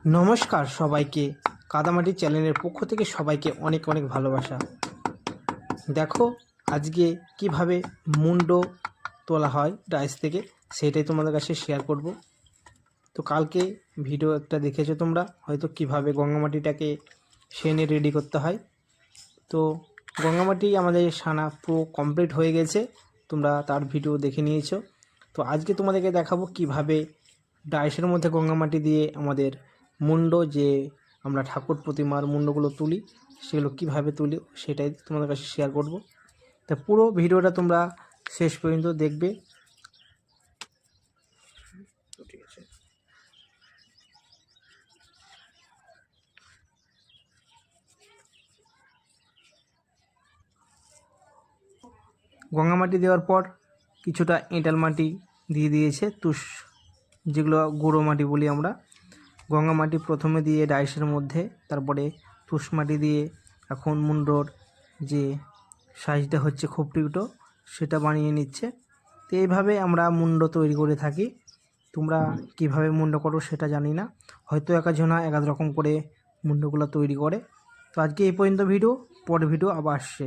নমস্কার সবাইকে, কাদামাটি চ্যানেলের পক্ষ থেকে সবাইকে অনেক অনেক ভালোবাসা। দেখো আজকে কিভাবে মুন্ড তোলা হয় ডাইস থেকে, সেটাই তোমাদের কাছে শেয়ার করব। তো কালকে ভিডিও একটা দেখেছো তোমরা হয়তো, কিভাবে গঙ্গামাটিটাকে সেনে রেডি করতে হয়। তো গঙ্গামাটি আমাদের সানা পুরো কমপ্লিট হয়ে গেছে, তোমরা তার ভিডিও দেখে নিয়েছো। তো আজকে তোমাদেরকে দেখাবো কিভাবে ডাইসের মধ্যে গঙ্গামাটি দিয়ে আমাদের মুন্ড, যে আমরা ঠাকুর প্রতিমার মুন্ডগুলো তুলি, সেগুলো কিভাবে তুলি সেটাই তোমাদের কাছে শেয়ার করব। তা পুরো ভিডিওটা তোমরা শেষ পর্যন্ত দেখবে। ঠিক আছে, গঙ্গামাটি দেওয়ার পর কিছুটা এঁটাল মাটি দিয়ে দিয়েছে, যেগুলো গুঁড়ো মাটি বলি আমরা। গঙ্গা মাটি প্রথমে দিয়ে ডাইসের মধ্যে, তারপরে তুষ মাটি দিয়ে এখন মুন্ডর যে সাইজটা হচ্ছে খুপটিউটো, সেটা বানিয়ে নিচ্ছে। তো এইভাবে আমরা মুন্ড তৈরি করে থাকি। তোমরা কিভাবে মুন্ড করো সেটা জানি না, হয়তো একজনা এক রকম করে মুন্ডগুলো তৈরি করে। তো আজকে এই পর্যন্ত ভিডিও, পরের ভিডিও আবার আসছে।